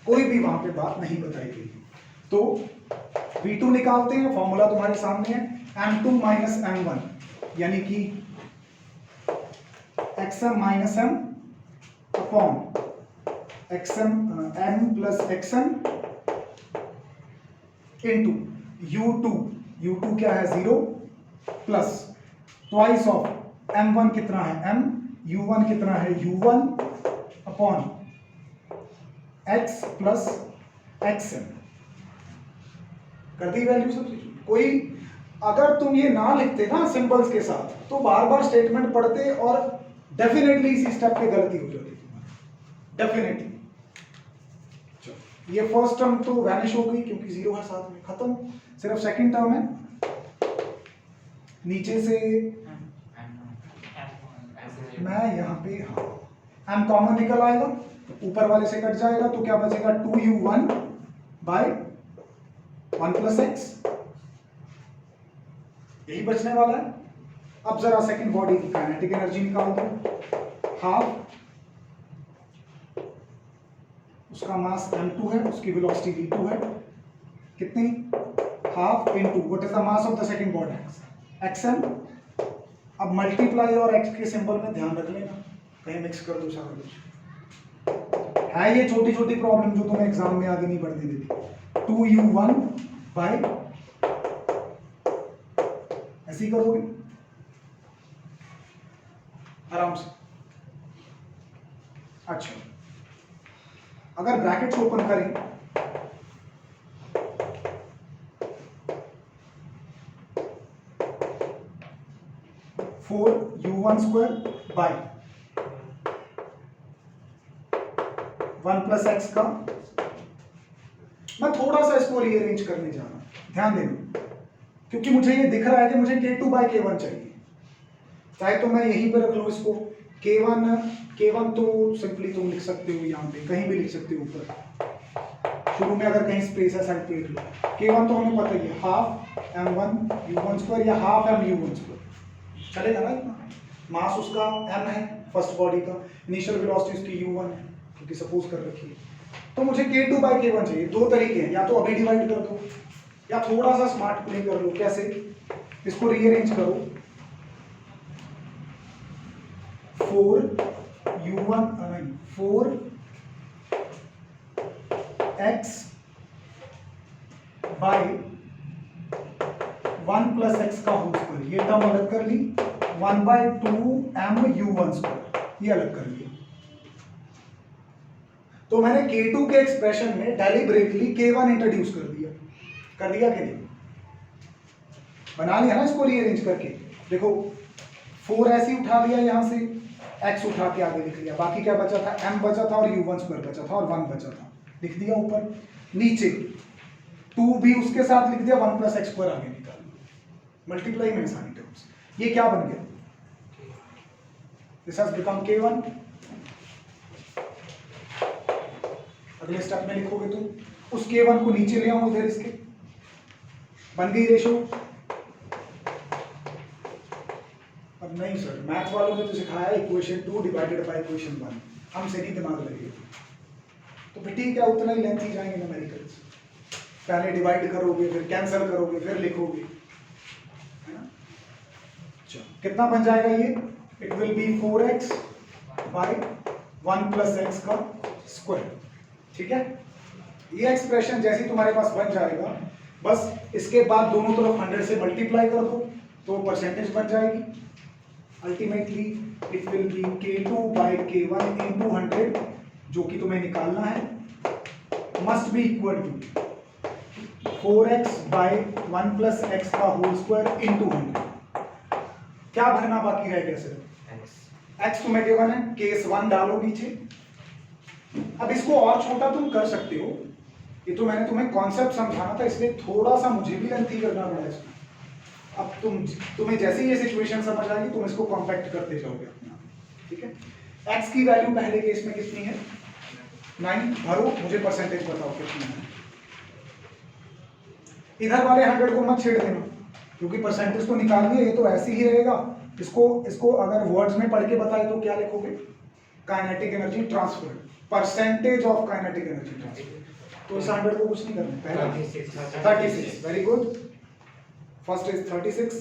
कोई भी वहां पे बात नहीं बताई गई तो V2 निकालते हैं। फॉर्मूला तुम्हारे सामने है, m2 माइनस m1, यानी कि xm minus m upon xm m plus xm into u2 क्या है? 0 प्लस ट्वाइस ऑफ m1 कितना है? m, u1 कितना है? u1 upon x plus xm, कर दी वैल्यू सब्स्टिट्यूट। कोई अगर तुम ये ना लिखते ना सिंबल्स के साथ तो बार बार स्टेटमेंट पढ़ते और डेफिनेटली इसी स्टेप पे गलती हो जाती तुम्हारी, डेफिनेटली। ये फर्स्ट टर्म तो वैनिश हो गई क्योंकि 0 है साथ में, खत्म। सिर्फ सेकंड टर्म है, नीचे से मैं यहाँ पे, हाँ m कॉमन निकल आएगा, ऊपर वाले से कट जाएगा तो क्या बचेगा? 2u1 बाय 1 प्लस x, यही बचने वाला है। अब जरा सेकंड बॉडी की काइनेटिक एनर्जी निकाल दो, हाफ, उसका मास m2 है, उसकी वेलोसिटी v2 है, कितनी? Half into what is the mass of the second body? xm। अब मल्टीप्लाई और x के सिंबल में ध्यान रख लेना, कहीं मिक्स कर दो सारा कुछ। है ये छोटी छोटी प्रॉब्लम जो तुम्हें एग्जाम में आगे नहीं बढ़ने देती। 2u1 बाय ऐसे ही करोगे आराम से। अच्छा, अगर ब्रैकेट्स ओपन करें, four u1² by 1 plus X का, मैं थोड़ा सा इसको रीअरेंज करने जा रहा हूं, ध्यान देना, क्योंकि मुझे ये दिख रहा है कि मुझे k2 बाई k1 चाहिए। चाहे तो मैं यहीं पे रख लूँ इसको k1 तो सिंपली तुम लिख सकते हो, यहाँ पे कहीं भी लिख सकते हो, ऊपर शुरू में अगर कहीं स्पेस है साइड पे लिख लो। k1 तो हमें पता ही है, हाफ m1 u1² या हाफ m u1², चलेगा ना इतना। मास उसका m है फर्स्ट बॉडी का, इनिशियल वेलोसिटी उसकी u1 है, क्योंकि सपोज कर रखी है। तो मुझे k2 बाई k1 चाहिए। दो तरीके हैं, या तो अभी डिवाइड कर दो या थोड़ा सा स्मार्ट प्ले कर लो। कैसे? इसको रीअरेंज करो, 4x बाई 1 प्लस एक्स का होल स्क्वायर, ये टर्म अलग कर ली, 1/2 m u1², ये अलग कर लिया। तो मैंने k2 के एक्सप्रेशन में डेलिबरेटली k1 इंट्रोड्यूस कर दिया कि नहीं? बना लिया ना इसको रीअरेंज करके। देखो 4 ऐसे ही उठा लिया, यहां से x उठा के आगे लिख लिया, बाकी क्या बचा था, m बचा था और u1² बचा था और 1 बचा था, लिख दिया ऊपर। नीचे 2 भी उसके साथ लिख दिया, 1 प्लस x² आगे निकाल लिया, मल्टीप्लाई में सारी टर्म्स। ये क्या बन गया? This has become k1। अगले स्टेप में लिखोगे तो उस k1 को नीचे ले आओ इधर, इसके बन गई रेशो। अब नहीं सर, मैथ वालों ने तो सिखाया इक्वेशन 2 डिवाइडेड बाय इक्वेशन 1, हमसे नहीं दिमाग लगे, तो फिर ठीक है, उतना ही लेंथी जाएंगे न्यूमेरिकल्स। पहले डिवाइड करोगे, फिर कैंसिल करोगे, फिर लिखोगे, है ना। चलो कितना बन जाएगा ये? It will B 4x by 1 plus X का स्क्वायर। ठीक है, ये एक्सप्रेशन जैसे तुम्हारे पास बन जाएगा, बस इसके बाद दोनों तरफ 100 से मल्टीप्लाई कर दो तो परसेंटेज बन जाएगी। Ultimately it will be k2 by k1 into 100, जो कि तुम्हें निकालना है, must be equal to 4x by 1 plus X का होल स्क्वायर इंटू 100। क्या भरना बाकी रह गया सिर्फ x तुम्हें गिवन है, केस 1 डालो नीचे। अब इसको और छोटा तुम कर सकते हो, ये तो मैंने तुम्हें कॉन्सेप्ट समझाना था, इसलिए थोड़ा सा मुझे भी लेंथी करना पड़ा इसमें। अब तुम्हें जैसे ये सिचुएशन समझ आएगी, तुम इसको कॉम्पैक्ट करते जाओगे अपने आप। ठीक है, x की वैल्यू पहले केस में कितनी है? 9 भरो, मुझे परसेंटेज बताओ कितनी है। इधर वाले 100 को मत छेड़ देना, क्योंकि परसेंटेज तो निकाल लिया, ये तो ऐसे ही रहेगा। इसको अगर वर्ड्स में पढ़ के बताए तो क्या लिखोगे? Kinetic energy transfer, percentage of kinetic energy transfer. तो इस 100 को कुछ नहीं करना, पहला 36, very good. First is 36,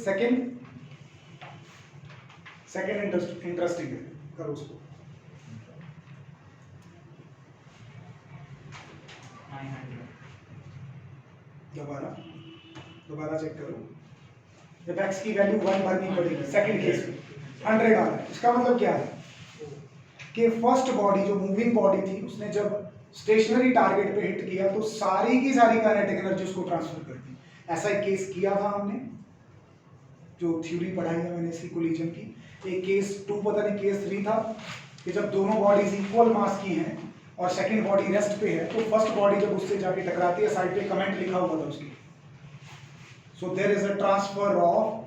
second interesting है, करो उसको। 900 दोबारा चेक करो। जब x की वैल्यू 1 भरनी पड़ेगी सेकंड केस में, 100 आ रहा है, इसका मतलब क्या है कि फर्स्ट बॉडी जो मूविंग बॉडी थी, उसने जब स्टेशनरी टारगेट पे हिट किया तो सारी की सारी काइनेटिक एनर्जी उसको ट्रांसफर कर दी। ऐसा एक केस किया था हमने, जो थ्योरी पढ़ाई है मैंने इसकी कोलिजन की। एक केस 2 पता नहीं केस 3 था, कि जब दोनों बॉडीज इक्वल मास की हैं और सेकंड बॉडी रेस्ट पे है, तो फर्स्ट बॉडी जब उससे जाके टकराती है, साइड पे कमेंट लिखा हुआ था उसकी, so there is a transfer of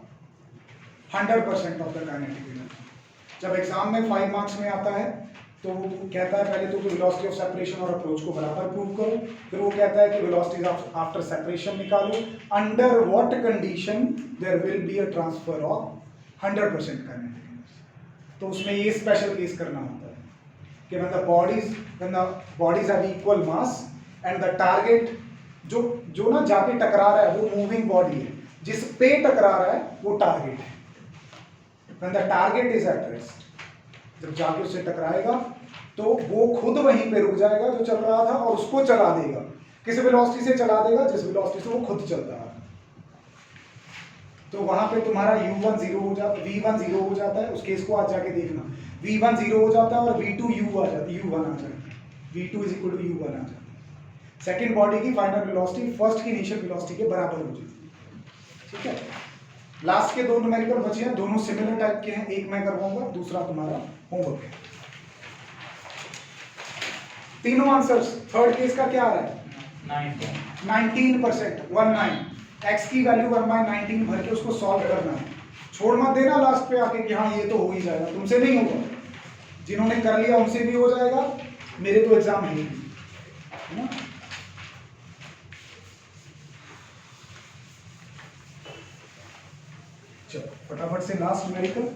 100% of the kinetic energy. जब एग्जाम में 5 मार्क्स में आता है तो वो कहता है पहले तो वेलोसिटी ऑफ सेपरेशन और अप्रोच को बराबर प्रूव करो, फिर वो कहता है कि वेलोसिटी ऑफ आफ्टर सेपरेशन निकालो, under what condition there will be a transfer of 100% kinetic energy. तो उसमें ये स्पेशल केस करना होता है कि when the bodies have equal mass and the target जो ना जाके टकरा रहा है वो मूविंग बॉडी है, जिस पे टकरा रहा है वो टारगेट है। when the target is at rest, जब जाके उससे टकराएगा तो वो खुद वहीं पे रुक जाएगा जो चल रहा था और उसको चला देगा, किस वेलोसिटी से चला देगा, जिस वेलोसिटी से वो खुद चलता है। तो वहां पे तुम्हारा U1 0 हो जाता, V1 0 हो जाता है, उस केस को आज जाके देखना, V1 0 हो जाता है और V2 U1 आ जाता है, V2 is equal to U1 आ जाता है। सेकेंड बॉडी की फाइनल वेलोसिटी फर्स्ट की इनिशियल वेलोसिटी के बराबर हो जाती है। ठीक है, लास्ट के दो न्यूमेरिकल बचे हैं, दोनों सिमिलर टाइप के हैं, एक मैं करवाऊंगा, दूसरा तुम्हारा होमवर्क है। तीनों आंसर्स, थर्ड केस का क्या आ रहा है? 19%, 19, x की वैल्यू 1/19 भर के उसको सॉल्व करना है। छोड़ मत देना लास्ट पे आके कि हाँ ये तो हो ही जाएगा, तुमसे नहीं होगा, जिन्होंने कर लिया उनसे भी हो जाएगा, मेरे तो एग्जाम है ना। चलो फटाफट से लास्ट न्यूमेरिकल।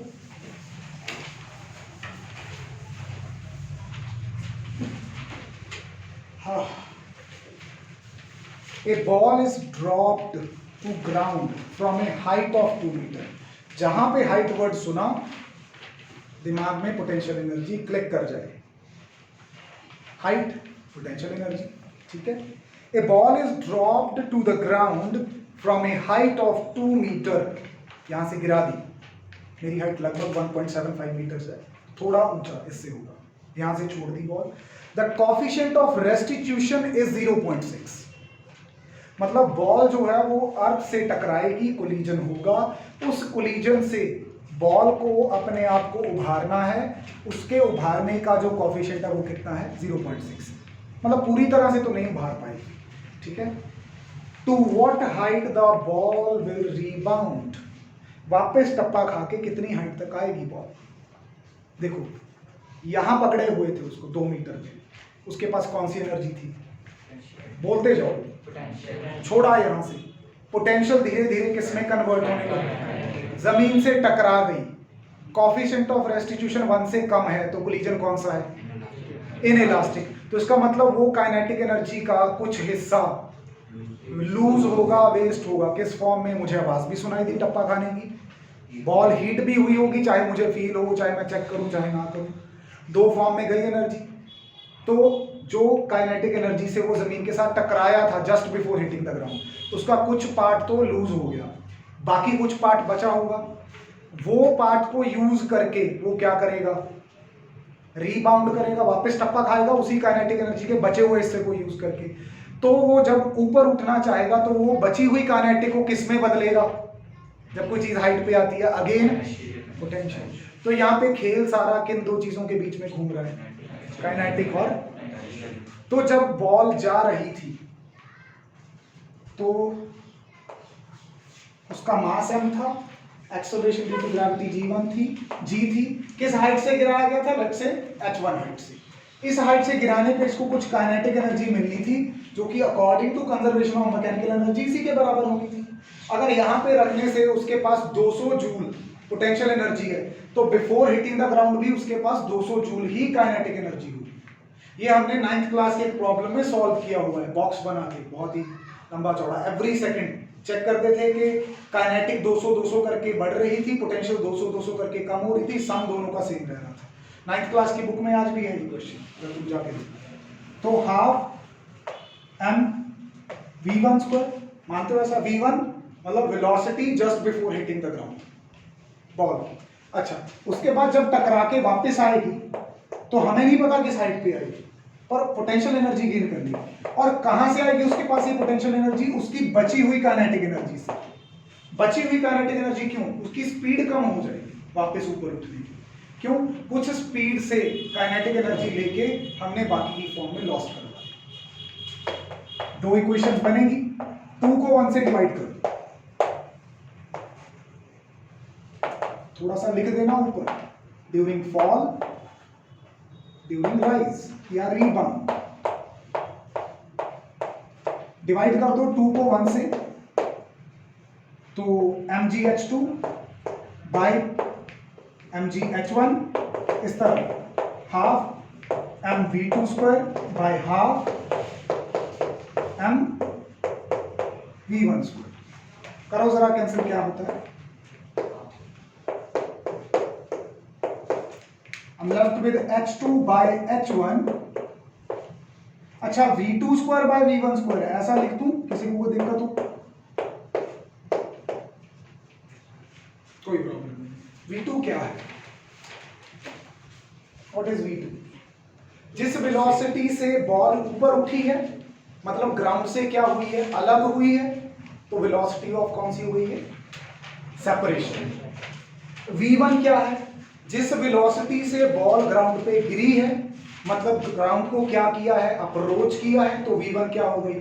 हाँ, A ball is dropped to ground from a height of 2 मीटर। जहां पे हाइट वर्ड सुना दिमाग में पोटेंशियल एनर्जी क्लिक कर जाए, हाइट पोटेंशियल एनर्जी। ठीक है, a ball is dropped to the ground from a height of 2 metre. यहां से गिरा दी, मेरी हाइट लगभग 1.75 मीटर है, थोड़ा ऊंचा इससे होगा, यहां से छोड़ the ball. The coefficient of restitution is 0.6। मतलब बॉल जो है वो अर्थ से टकराएगी, कोलिजन होगा, उस कोलिजन से बॉल को अपने आप को उभारना है, उसके उभारने का जो कोफिशिएंट है वो कितना है? 0.6। मतलब पूरी तरह से तो नहीं उभार पाएगी। ठीक है, to what height the ball will rebound. वापस टप्पा खा के कितनी हाइट तक आएगी बॉल? देखो यहां पकड़े हुए थे उसको 2 मीटर में, उसके पास कौन सी एनर्जी थी? बोलते जाओ। छोड़ा यहां से, पोटेंशियल धीरे धीरे किसमें कन्वर्ट होने लगा? जमीन से टकरा गई। कोफिशिएंट ऑफ रेस्टिट्यूशन 1 से कम है, तो कोलिजन कौन सा है? इनइलास्टिक। तो इसका मतलब वो काइनेटिक एनर्जी का कुछ हिस्सा लूज होगा, वेस्ट होगा। किस फॉर्म में? मुझे आवाज भी सुनाई दी टप्पा खाने की, बॉल हीट भी हुई होगी, चाहे मुझे फील हो, चाहे मैं चेक करूं चाहे ना करूं, दो फॉर्म में गई एनर्जी। तो जो काइनेटिक एनर्जी से वो जमीन के साथ टकराया था just before hitting the ground, उसका कुछ पार्ट तो लूज हो गया, बाकी कुछ पार्ट बचा होगा। वो पार्ट को यूज करके वो क्या करेगा? रीबाउंड करेगा, वापस टप्पा खाएगा उसी काइनेटिक एनर्जी के बचे हुए हिस्से को यूज करके। तो वो जब ऊपर उठना चाहेगा तो वो बची हुई काइनेटिक को किस में बदलेगा? जब कोई चीज हाइट पे आती है, अगेन पोटेंशियल। तो यहाँ पे खेल सारा किन दो चीजों के बीच में घूम रहा है? काइनेटिक और। तो जब बॉल जा रही थी तो उसका मास m था, acceleration due to gravity g1 थी, g थी। किस हाइट से गिराया गया था? लेट्स से h1 हाइट से। इस हाइट से गिराने पे इसको कुछ काइनेटिक एनर्जी मिलनी थी, जो कि according to conservation of mechanical energy इसी के बराबर होगी थी। अगर यहाँ पे रखने से उसके पास 200 जूल पोटेंशियल एनर्जी है, तो बिफोर हिटिंग द ग्राउंड भी उसके पास 200 जूल ही काइनेटिक एनर्जी होगी। ये हमने 9th क्लास के एक प्रॉब्लम में सॉल्व किया हुआ है, बॉक्स बना के, बहुत ही लंबा चौड़ा। एवरी सेकंड चेक करते थे कि काइनेटिक 200-200 करके बढ़ रही थी, पोटेंशियल 200-200 करके कम हो रही थी, सम दोनों का सेम रह रहा था। 9th क्लास की बुक में आज भी है ये क्वेश्चन, अगर तुम जाके देखो तो हाफ m v1 स्क्वायर, मानते हो ऐसा? v1 मतलब velocity just before hitting the ground ball. अच्छा, उसके बाद जब टकरा के वापस आएगी तो हमें नहीं पता किस हाइट पे आएगी, पर पोटेंशियल एनर्जी गेन करनी है। और कहां से आएगी उसके पास ये पोटेंशियल एनर्जी? उसकी बची हुई काइनेटिक एनर्जी से। बची हुई काइनेटिक एनर्जी क्यों? उसकी स्पीड कम हो जाएगी वापस ऊपर उठने की। क्यों? कुछ स्पीड से काइनेटिक एनर्जी लेके हमने बाकी की फॉर्म में लॉस्ट कर दिया। दो इक्वेशंस बनेगी, 2 को 1 से डिवाइड करो, थोड़ा सा लिख देना ऊपर, ड्यूरिंग फॉल, ड्यूरिंग राइज या रीबाउंड। डिवाइड कर दो 2 को 1 से, तो mgh2 बाय mgh1, इस तरह half mv2 square by half mv1 square. करो जरा कैंसिल, क्या होता है? I'm left with h2 by h1। अच्छा, v2 square by v1 square है, ऐसा लिख दूं? किसी को दिक्कत हो? v2 क्या है? What is v2? जिस वेलोसिटी से बॉल ऊपर उठी है, मतलब ग्राउंड से क्या हुई है, अलग हुई है, तो वेलोसिटी ऑफ कौन सी हुई है? सेपरेशन। v1 क्या है? जिस वेलोसिटी से बॉल ग्राउंड पे गिरी है, मतलब ग्राउंड को क्या किया है, अप्रोच किया है, तो v1 क्या हो गई?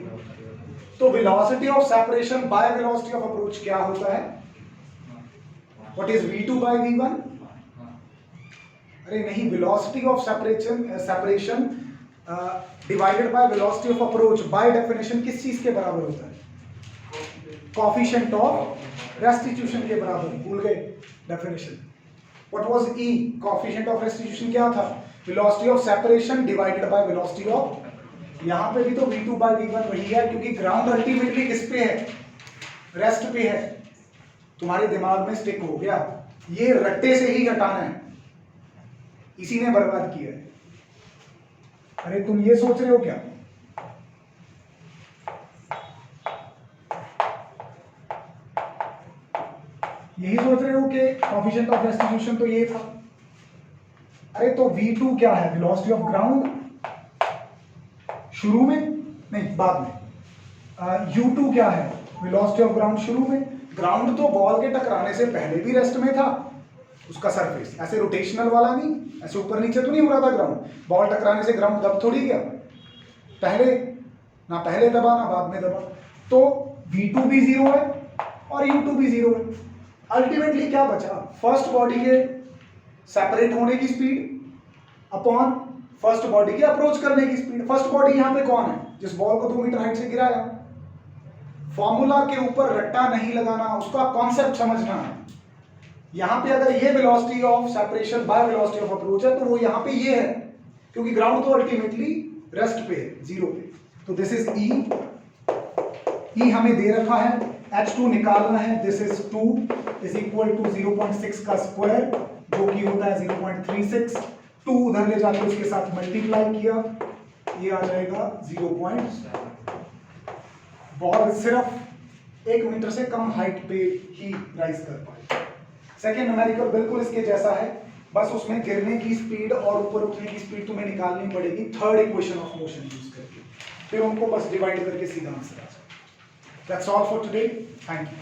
तो velocity of separation by velocity of approach क्या होता है? What is v2 by v1? अरे नहीं, velocity of separation divided by velocity of approach by definition किस चीज के बराबर होता है? कोएफिशिएंट ऑफ रेस्टिट्यूशन के बराबर। भूल गए definition? What was e? Coefficient of restitution क्या था? Velocity of separation divided by velocity of, यहां पे भी तो v2 बाय v1 वही है, क्योंकि ग्राउंड अल्टीमेटली किस पे है? रेस्ट पे है। तुम्हारे दिमाग में स्टिक हो गया, ये रट्टे से ही हटाना है, इसी ने बर्बाद किया है। अरे तुम ये सोच रहे हो क्या? यही सोच रहे हो कि कोएफिशिएंट ऑफ रेस्टिट्यूशन तो ये था। अरे तो v2 क्या है? वेलोसिटी ऑफ ग्राउंड शुरू में, नहीं बाद में। u2 क्या है? वेलोसिटी ऑफ ग्राउंड शुरू में। ग्राउंड तो बॉल के टकराने से पहले भी रेस्ट में था, उसका सरफेस ऐसे रोटेशनल वाला नहीं, ऐसे ऊपर नीचे तो नहीं हो रहा था ग्राउंड। बॉल टकराने से ग्राउंड दब थोड़ी गया, पहले दबा ना बाद में दबा। तो v2 भी 0 है और u2 भी 0 है। अल्टीमेटली क्या बचा? फर्स्ट बॉडी के सेपरेट होने की स्पीड अपॉन फर्स्ट बॉडी के अप्रोच करने की स्पीड। फर्स्ट बॉडी यहां पे कौन है? जिस बॉल को 2 मीटर हाइट से गिराया। फॉर्मूला के ऊपर रट्टा नहीं लगाना, उसका कॉन्सेप्ट समझना है। यहां पे अगर ये velocity of separation by velocity of approach है, तो वो यहां पे ये है, क्योंकि ग्राउंड तो अल्टीमेटली रेस्ट पे है, 0 पे। तो दिस इज E हमें दे रखा है, H2 निकालना है। This is 2 is equal to 0.6 का स्क्वायर, जो कि होता है 0.36। 2 उधर ले जाके उसके साथ मल्टीप्लाई किया, ये आ जाएगा 0.7। बॉल सिर्फ 1 मीटर से कम हाइट पे ही राइज कर पाए। सेकेंड न्यूमेरिकल बिल्कुल इसके जैसा है, बस उसमें गिरने की स्पीड और ऊपर उठने की स्पीड तुम्हें निकालनी पड़ेगी third equation of motion use करके, फिर उनको बस डिवाइड करके सीधा आंसर आ जाए। That's all for today, thank you.